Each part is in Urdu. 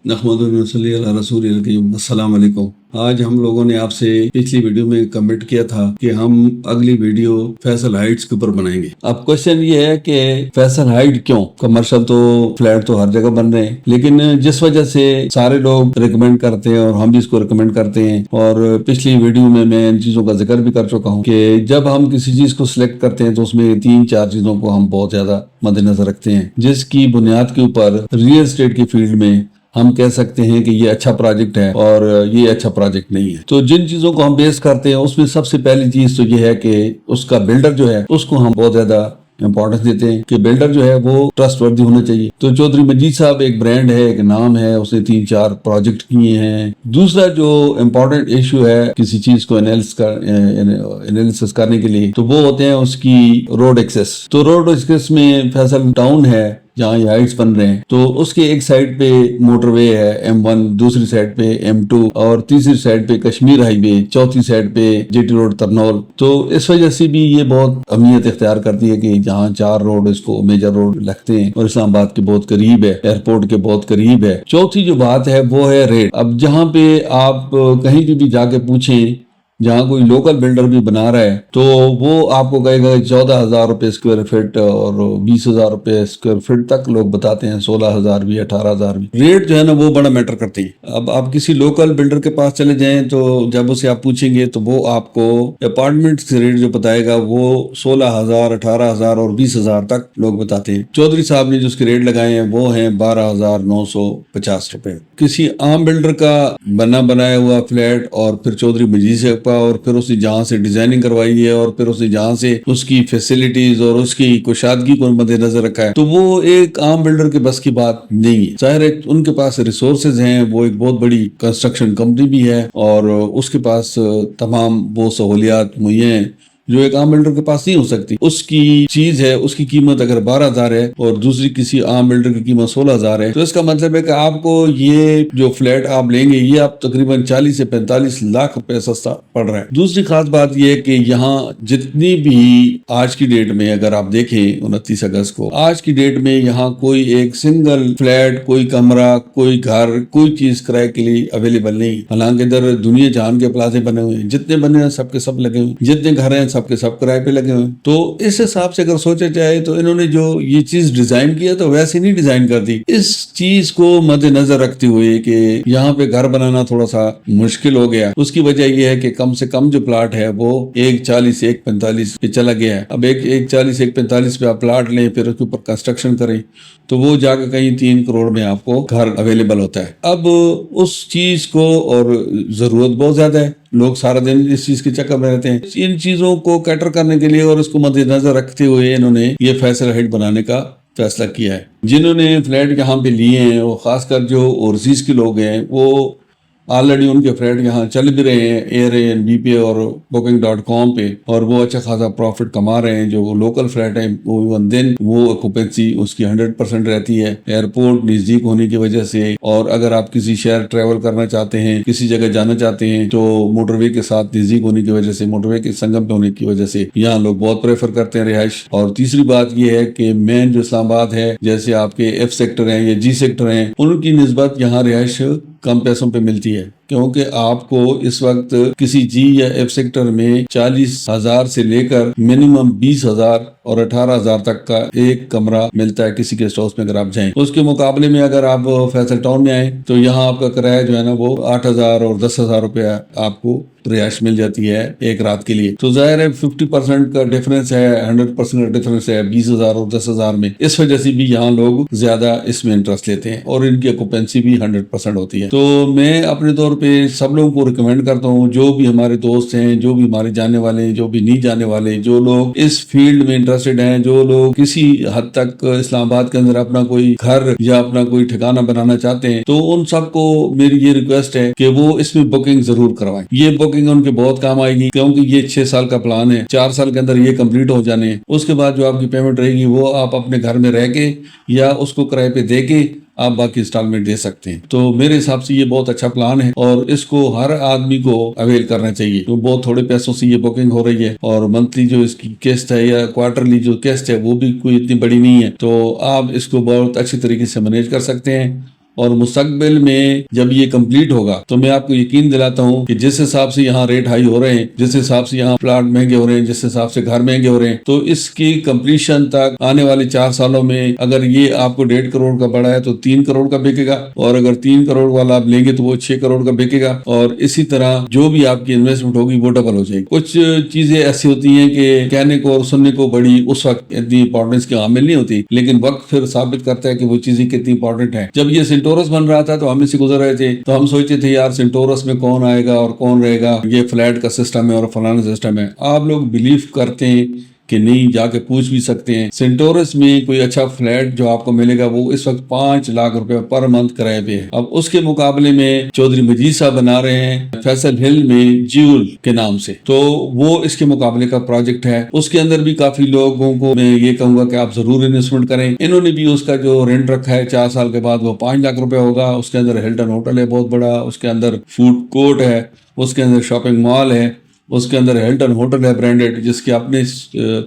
نحمدہ و نصلی علی رسول الکریم۔ السلام علیکم۔ آج ہم لوگوں نے آپ سے پچھلی ویڈیو میں کمنٹ کیا تھا کہ ہم اگلی ویڈیو فیصل ہائٹس کے اوپر بنائیں گے۔ اب کوشچن یہ ہے کہ فیصل ہائٹ کیوں؟ کمرشل تو فلیٹ تو ہر جگہ بن رہے ہیں، لیکن جس وجہ سے سارے لوگ ریکمینڈ کرتے ہیں اور ہم بھی اس کو ریکمینڈ کرتے ہیں، اور پچھلی ویڈیو میں ان چیزوں کا ذکر بھی کر چکا ہوں کہ جب ہم کسی چیز کو سلیکٹ کرتے ہیں تو اس میں 3-4 چیزوں کو ہم بہت زیادہ مد نظر رکھتے ہیں، جس کی بنیاد کے اوپر ریئل اسٹیٹ کی فیلڈ میں ہم کہہ سکتے ہیں کہ یہ اچھا پروجیکٹ ہے اور یہ اچھا پروجیکٹ نہیں ہے۔ تو جن چیزوں کو ہم بیس کرتے ہیں اس میں سب سے پہلی چیز تو یہ ہے کہ اس کا بلڈر جو ہے اس کو ہم بہت زیادہ امپورٹنس دیتے ہیں کہ بلڈر جو ہے وہ ٹرسٹ وردی ہونا چاہیے۔ تو چودھری مجید صاحب ایک برانڈ ہے، ایک نام ہے، اس نے 3-4 پروجیکٹ کیے ہیں۔ دوسرا جو امپورٹنٹ ایشو ہے کسی چیز کو انالیسس کرنے کے لیے تو وہ ہوتے ہیں اس کی روڈ ایکسس۔ تو روڈ ایکسس میں فیصل ٹاؤن ہے جہاں یہ ہائٹس بن رہے ہیں، تو اس کے ایک سائڈ پہ موٹر وے ہے M1، دوسری سائڈ پہ M2، اور تیسری سائڈ پہ کشمیر ہائی وے، چوتھی سائڈ پہ جی ٹی روڈ ترنول۔ تو اس وجہ سے بھی یہ بہت اہمیت اختیار کرتی ہے کہ جہاں 4 روڈ اس کو میجر روڈ لگتے ہیں اور اسلام آباد کے بہت قریب ہے، ایئرپورٹ کے بہت قریب ہے۔ چوتھی جو بات ہے وہ ہے ریٹ۔ اب جہاں پہ آپ کہیں بھی جا کے پوچھیں، جہاں کوئی لوکل بلڈر بھی بنا رہا ہے تو وہ آپ کو کہے گا 14,000 روپے اسکوائر فٹ اور 20,000 روپے اسکوائر فٹ تک لوگ بتاتے ہیں، 16,000 بھی، 18,000 بھی۔ ریٹ جو ہے نا وہ بڑا میٹر کرتی ہے۔ اب آپ کسی لوکل بلڈر کے پاس چلے جائیں تو جب اسے آپ پوچھیں گے تو وہ آپ کو اپارٹمنٹ کے ریٹ جو بتائے گا وہ 16,000، 18,000 اور 20,000 تک لوگ بتاتے ہیں۔ چودھری صاحب نے جو اس کے ریٹ لگائے ہیں وہ ہیں 12,950 روپے۔ کسی عام بلڈر کا بنایا ہوا فلیٹ اور پھر چودھری مجید سے اور پھر اس نے جہاں سے ڈیزائننگ کروائی ہے اور پھر اس نے جہاں سے اس کی فیسلٹیز اور اس کی کشادگی کو مد نظر رکھا ہے تو وہ ایک عام بلڈر کے بس کی بات نہیں ہے۔ ظاہر ہے ان کے پاس ریسورسز ہیں، وہ ایک بہت بڑی کنسٹرکشن کمپنی بھی ہے اور اس کے پاس تمام وہ سہولیات مہیا ہیں جو ایک عام بلڈر کے پاس نہیں ہو سکتی۔ اس کی چیز ہے، اس کی قیمت اگر 12,000 ہے اور دوسری کسی عام بلڈر کی قیمت 16,000 ہے تو اس کا مطلب ہے کہ آپ کو یہ جو فلیٹ آپ لیں گے یہ آپ تقریباً 40 سے 45 لاکھ روپے سستا پڑ رہا ہے۔ دوسری خاص بات یہ ہے کہ یہاں جتنی بھی آج کی ڈیٹ میں اگر آپ دیکھیں 29 اگست کو، آج کی ڈیٹ میں یہاں کوئی ایک سنگل فلیٹ، کوئی کمرہ، کوئی گھر، کوئی چیز کرائے کے لیے اویلیبل نہیں۔ حالانکہ ادھر دنیا جہان کے پلازے بنے ہوئے ہیں، جتنے بنے ہیں سب کے سب لگے ہوئے، جتنے گھر ہیں سب کے سب کرائے پہ لگے ہوئے۔ تو اس حساب سے اگر سوچا جائے تو انہوں نے جو یہ چیز ڈیزائن کیا تو ویسے نہیں ڈیزائن کر دی۔ اس چیز کو مد نظر رکھتے ہوئے کہ یہاں پہ گھر بنانا تھوڑا سا مشکل ہو گیا، اس کی وجہ یہ ہے کہ کم سے کم جو پلاٹ ہے وہ 140 145 پہ چلا گیا ہے۔ اب 140 145 پہ آپ پلاٹ لیں پھر اس کے اوپر کنسٹرکشن کریں تو وہ جا کے کہیں 3 کروڑ میں آپ کو گھر اویلیبل ہوتا ہے۔ اب اس چیز کو اور ضرورت بہت زیادہ ہے، لوگ سارا دن اس چیز کے چکر میں رہتے ہیں۔ ان چیزوں کو کیٹر کرنے کے لیے اور اس کو مد نظر رکھتے ہوئے انہوں نے یہ فیصل ہائٹ بنانے کا فیصلہ کیا ہے۔ جنہوں نے فلیٹ یہاں پہ لیے ہیں وہ خاص کر جو اوورسیز کے لوگ ہیں وہ آلریڈی ان کے فلیٹ یہاں چل بھی رہے ہیں Airbnb پہ اور booking.com پہ، اور وہ اچھا خاصا پروفٹ کما رہے ہیں۔ جو لوکل فلیٹ ہیں وہ دن وہ آکوپینسی اس کی 100% رہتی ہے، ایئرپورٹ نزدیک ہونے کی وجہ سے، اور اگر آپ کسی شہر ٹریول کرنا چاہتے ہیں، کسی جگہ جانا چاہتے ہیں تو موٹر وے کے ساتھ نزدیک ہونے کی وجہ سے، موٹر وے کے سنگم پہ ہونے کی وجہ سے یہاں لوگ بہت پریفر کرتے ہیں رہائش۔ اور تیسری بات یہ ہے کہ مین جو اسلام آباد ہے، جیسے آپ کے F سیکٹر ہیں یا G سیکٹر ہیں، ان کی نسبت یہاں رہائش کم پیسوں پہ ملتی ہے، کیونکہ آپ کو اس وقت کسی G یا F سیکٹر میں 40,000 سے لے کر منیمم 20,000 اور 18,000 تک کا ایک کمرہ ملتا ہے کسی گیسٹ ہاؤس میں اگر آپ جائیں۔ اس کے مقابلے میں اگر آپ فیصل ٹاؤن میں آئیں تو یہاں آپ کا کرایہ جو ہے نا وہ 8,000 اور 10,000 روپے آپ کو رہائش مل جاتی ہے ایک رات کے لیے۔ تو ظاہر ہے 50% کا ڈیفرنس ہے، 100% کا ڈیفرنس ہے 20,000 اور 10,000 میں۔ اس وجہ سے بھی یہاں لوگ زیادہ اس میں انٹرسٹ لیتے ہیں اور ان کی آکوپینسی بھی 100% ہوتی ہے۔ تو میں اپنے طور پہ سب لوگوں کو ریکمینڈ کرتا ہوں، جو بھی ہمارے دوست ہیں، جو بھی ہمارے جانے والے ہیں، جو بھی نہیں جانے والے، جو لوگ اس فیلڈ میں انٹرسٹڈ ہیں، جو لوگ کسی حد تک اسلام آباد کے اندر اپنا کوئی گھر یا اپنا کوئی ٹھکانہ بنانا چاہتے ہیں، تو ان سب کو میری یہ ریکویسٹ ہے کہ وہ اس میں بکنگ ضرور کروائیں۔ یہ بکنگ ان کے بہت کام آئے گی، کیونکہ یہ 6 سال کا پلان ہے، 4 سال کے اندر یہ کمپلیٹ ہو جانے ہیں۔ اس کے بعد جو آپ کی پیمنٹ رہے گی وہ آپ اپنے گھر میں رہ کے یا اس کو کرائے پہ دے کے آپ باقی انسٹالمنٹ دے سکتے ہیں۔ تو میرے حساب سے یہ بہت اچھا پلان ہے اور اس کو ہر آدمی کو اویل کرنا چاہیے۔ تو بہت تھوڑے پیسوں سے یہ بکنگ ہو رہی ہے اور منتھلی جو اس کی قسط ہے یا کوارٹرلی جو قسط ہے وہ بھی کوئی اتنی بڑی نہیں ہے، تو آپ اس کو بہت اچھی طریقے سے مینیج کر سکتے ہیں اور مستقبل میں جب یہ کمپلیٹ ہوگا تو میں آپ کو یقین دلاتا ہوں کہ جس حساب سے یہاں ریٹ ہائی ہو رہے ہیں، جس حساب سے یہاں پلاٹ مہنگے ہو رہے ہیں، جس حساب سے گھر مہنگے ہو رہے ہیں، تو اس کی کمپلیشن تک آنے والے 4 سالوں میں اگر یہ آپ کو 1.5 کروڑ کا پڑا ہے تو 3 کروڑ کا بکے گا، اور اگر 3 کروڑ والا آپ لیں گے تو وہ 6 کروڑ کا بکے گا، اور اسی طرح جو بھی آپ کی انویسٹمنٹ ہوگی وہ ڈبل ہو جائے گی۔ کچھ چیزیں ایسی ہوتی ہیں کہ کہنے کو اور سننے کو بڑی اس وقت اتنی امپورٹنس کی حامل نہیں ہوتی، لیکن وقت پھر ثابت کرتا ہے کہ وہ چیزیں کتنی امپورٹنٹ ہیں۔ جب یہ سینٹورس بن رہا تھا تو ہم سے گزر رہے تھے تو ہم سوچتے تھے یار سینٹورس میں کون آئے گا اور کون رہے گا، یہ فلیٹ کا سسٹم ہے اور فلانا سسٹم ہے۔ آپ لوگ بلیو کرتے ہیں کہ نہیں، جا کے پوچھ بھی سکتے ہیں، سینٹورس میں کوئی اچھا فلیٹ جو آپ کو ملے گا وہ اس وقت 5 لاکھ روپے پر منتھ کرائے پہ ہے۔ اب اس کے مقابلے میں چودھری مجید صاحب بنا رہے ہیں فیصل ہل میں جیول کے نام سے، تو وہ اس کے مقابلے کا پروجیکٹ ہے۔ اس کے اندر بھی کافی لوگوں کو میں یہ کہوں گا کہ آپ ضرور انویسٹمنٹ کریں۔ انہوں نے بھی اس کا جو رینٹ رکھا ہے 4 سال کے بعد وہ 5 لاکھ روپے ہوگا۔ اس کے اندر ہلٹن ہوٹل ہے بہت بڑا، اس کے اندر فوڈ کورٹ ہے، اس کے اندر شاپنگ مال ہے، اس کے اندر ہلٹن ہوٹل ہے برانڈڈ، جس کے اپنے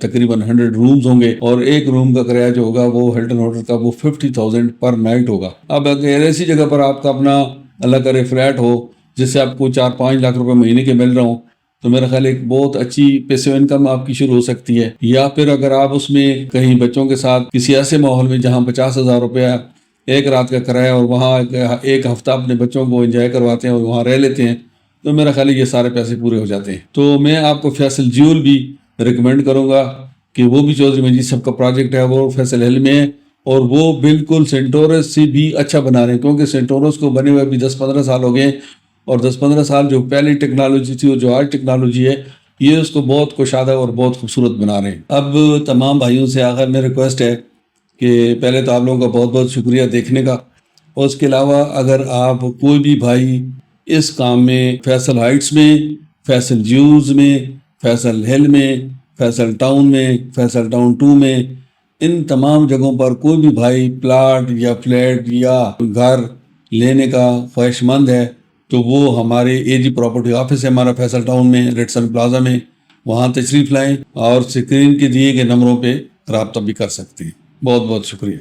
تقریباً 100 رومز ہوں گے، اور ایک روم کا کرایہ جو ہوگا وہ ہلٹن ہوٹل کا وہ 50,000 پر نائٹ ہوگا۔ اب اگر ایسی جگہ پر آپ کا اپنا اللہ کرے فلیٹ ہو جس سے آپ کو 4-5 لاکھ روپے مہینے کے مل رہا ہوں، تو میرا خیال ایک بہت اچھی پیسیو انکم آپ کی شروع ہو سکتی ہے۔ یا پھر اگر آپ اس میں کہیں بچوں کے ساتھ کسی ایسے ماحول میں جہاں 50,000 روپیہ ایک رات کا کرایہ اور وہاں ایک ہفتہ اپنے بچوں کو انجوائے کرواتے ہیں اور وہاں رہ لیتے ہیں، تو میرا خیال ہے یہ سارے پیسے پورے ہو جاتے ہیں۔ تو میں آپ کو فیصل جیول بھی ریکمینڈ کروں گا کہ وہ بھی چودھری مجید صاحب کا پروجیکٹ ہے، وہ فیصل ہل میں ہے، اور وہ بالکل سینٹورس سے بھی اچھا بنا رہے ہیں، کیونکہ سینٹورس کو بنے ہوئے بھی 10-15 سال ہو گئے، اور 10-15 سال جو پہلی ٹیکنالوجی تھی اور جو آج ٹیکنالوجی ہے یہ اس کو بہت کشادہ اور بہت خوبصورت بنا رہے ہیں۔ اب تمام بھائیوں سے آخر میں ریکویسٹ ہے کہ پہلے تو آپ لوگوں کا بہت بہت شکریہ دیکھنے کا، اور اس کے علاوہ اگر آپ کوئی بھی بھائی اس کام میں فیصل ہائٹس میں، فیصل جیوز میں، فیصل ہل میں، فیصل ٹاؤن میں، فیصل ٹاؤن 2 میں، ان تمام جگہوں پر کوئی بھی بھائی پلاٹ یا فلیٹ یا گھر لینے کا خواہش مند ہے تو وہ ہمارے اے جی پراپرٹی آفس ہے ہمارا فیصل ٹاؤن میں، ریڈسن پلازا میں، وہاں تشریف لائیں اور اسکرین کے دیے گئے نمبروں پہ رابطہ بھی کر سکتے ہیں۔ بہت بہت شکریہ۔